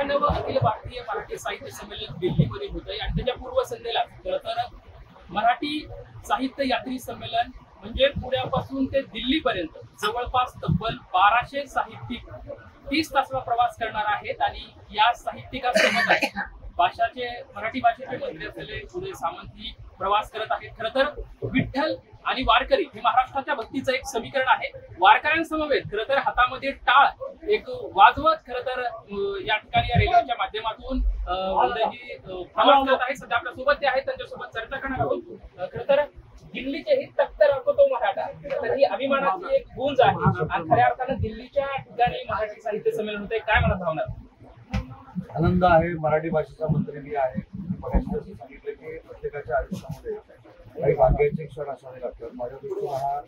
98 अखिल भारतीय मराठी साहित्य संमेलन दिल्लीमध्ये होतंय आणि त्याच्या पूर्वसंध्येला खरं तर मराठी साहित्य यात्री संमेलन म्हणजे पुण्यापासून ते दिल्लीपर्यंत जवळपास तब्बल 1200 साहित्यिक 30 तासाचा प्रवास करणार आहेत आणि या साहित्यिकांसोबत भाषाचे मराठी भाषेचे मंत्री असलेले उदय सामंत ही प्रवास करत आहेत। खरं तर विठ्ठल आणि वारकरी हे महाराष्ट्राच्या भक्तीचं एक समीकरण आहे। वारकऱ्यांसमवेत खरं तर हातामध्ये टाळ एक वाजवत खरं तर या ठिकाणी या रेल्वेच्या माध्यमातून उदयजी प्रवास करत आहेत। सध्या आपल्या सोबत ते आहेत, त्यांच्यासोबत चर्चा करणार आहोत। खरं तर दिल्लीचे ही तख्त राखतो मराठा तर ही अभिमानाची एक गूंज आहे आणि खऱ्या अर्थानं दिल्लीच्या ठिकाणी मराठी साहित्य संमेलन होते। काय मला भावना? आनंद आहे। मराठी भाषेचा मंत्री मी आहे। मगाशी सांगितलं की प्रत्येकाच्या आयुष्यामध्ये काही भाग्याचे क्षण असावे लागतात। माझ्या दृष्टीने हा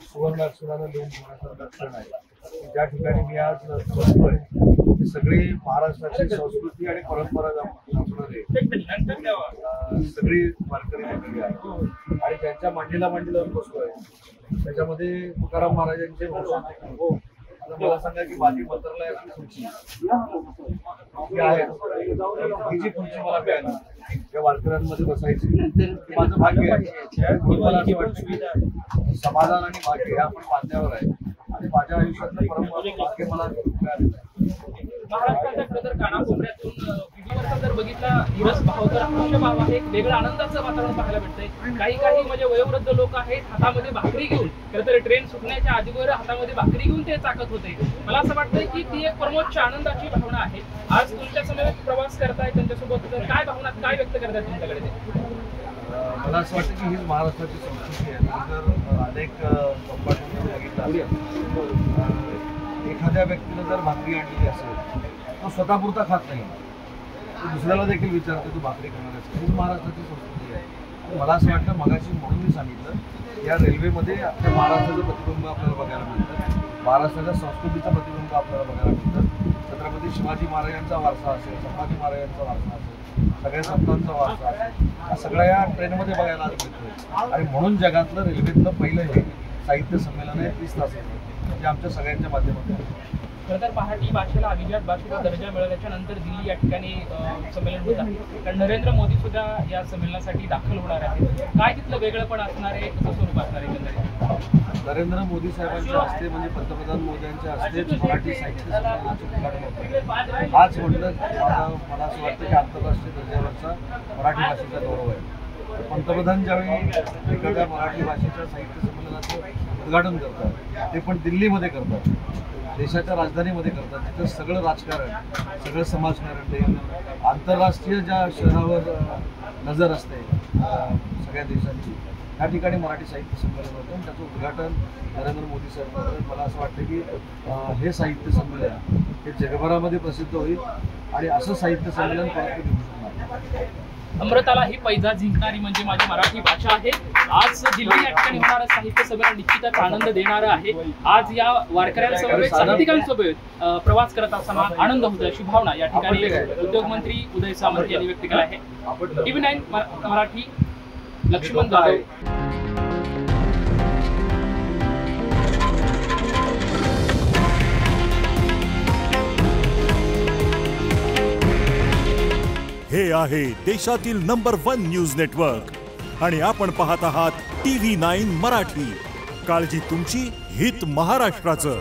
सुवर्ण अक्षरानं लिहून ठेवण्यासारखा क्षण आहे। ज्या ठिकाणी मी आज बसतोय ते सगळी महाराष्ट्राची संस्कृती आणि परंपरा जपणारे सगळी वारकरी मंडळी आहेत आणि ज्यांच्या मांडीला मांडी लावून बसतोय त्याच्यामध्ये तुकाराम महाराजांचे मला सांगा की माझी मंत्रालय खुर्ची आहे, ही जी खुर्ची मला मिळाली त्या वारकऱ्यांमध्ये बसायची माझं भाग्य आहे। मला असं वाटतं की समाधान आणि भाग्य हे आपण मान्यावर आहे आणि माझ्या आयुष्यातलं परंपरा भाग्य मला महाराष्ट्राच्या खरं तर कानाकोपऱ्यातून व्हिडिओवरचा जर बघितला हिरस भाव तर भाव आहे, एक वेगळं आनंदाचं वातावरण पाहायला भेटतंय। काही म्हणजे वयोवृद्ध लोक आहेत हातामध्ये भाकरी घेऊन, खरं तर ट्रेन सुटण्याच्या अगोदर हातामध्ये भाकरी घेऊन ते चाकत होते। मला असं वाटतंय की ती एक परमोच्च आनंदाची भावना आहे। आज तुमच्या समवेत प्रवास करताय त्यांच्यासोबत काय भावना काय व्यक्त करताय तुमच्याकडे ते? मला असं वाटतं की ही महाराष्ट्राची संस्कृती आहे। जर अनेक कंपार्टमेंटमध्ये बघितलं एखाद्या व्यक्तीनं जर भाकरी आणलेली असेल तो स्वतःपुरता खात नाही, तो दुसऱ्याला देखील विचारतो तू भाकरी खाणार असेल। ही महाराष्ट्राची संस्कृती आहे। मला असं वाटतं मगाशी म्हणून मी सांगितलं या रेल्वेमध्ये आपल्या महाराष्ट्राचं प्रतिबिंब आपल्याला बघायला मिळतं, महाराष्ट्राच्या संस्कृतीचं प्रतिबिंब आपल्याला बघायला मिळतं। छत्रपती शिवाजी महाराजांचा वारसा असेल, संभाजी महाराजांचा वारसा असेल, सगळ्या संतांचा वारसा असेल, हा सगळ्या या ट्रेनमध्ये बघायला मिळतोय आणि म्हणून जगातलं रेल्वेतलं पहिलं हे साहित्य संमेलन आहे 30 तासाचं, जे आमच्या सगळ्यांच्या माध्यमातून। खरं तर मराठी भाषेला अभिजात भाषेचा दर्जा मिळाल्याच्या नंतर दिल्ली या ठिकाणी संमेलन होत आहे, कारण नरेंद्र मोदी सुद्धा या संमेलनासाठी दाखल होणार आहेत। काय तिथलं वेगळंपण असणार आहे, कसं स्वरूप असणार आहे? नरेंद्र मोदी साहेबांच्या हस्ते म्हणजे पंतप्रधान मोदींच्या हस्तेच मराठी साहित्य संमेलनाचं उद्घाटन होतं। हाच म्हटलं मला असं वाटतं की आंतरराष्ट्रीय दर्जावरचा मराठी भाषेचा गौरव आहे। पंतप्रधान ज्यावेळी एखाद्या मराठी भाषेच्या साहित्य संमेलनाचं उद्घाटन करतात ते पण दिल्लीमध्ये करतात, देशाच्या राजधानीमध्ये करतात, तिथं सगळं राजकारण सगळं समाजकारण ते आंतरराष्ट्रीय ज्या शहरावर नजर असते सगळ्या देशांची त्या ठिकाणी मराठी साहित्य संमेलन होतं। त्याचं उद्घाटन नरेंद्र मोदी साहेब करतात। मला असं वाटतं की हे साहित्य संमेलन हे जगभरामध्ये प्रसिद्ध होईल आणि असं साहित्य संमेलन परत घेऊन होणार। अमृताला ही पैजा जिंकणारी म्हणजे माझी मराठी भाषा आहे। आज दिल्ली या ठिकाणी होणारं साहित्य संमेलन निश्चितच आनंद देणारं आहे। आज या वारकऱ्यांसोबत साहित्यिकांसोबत प्रवास करत असताना आनंद होतो अशी भावना या ठिकाणी उद्योगमंत्री उदय सामंत यांनी व्यक्त केली आहे। TV9 मराठी लक्ष्मण जाधव। हे आहे देशातील नंबर 1 न्यूज नेटवर्क आणि आपण पाहत आहात TV9 मराठी। काळजी तुमची, हित महाराष्ट्राचं।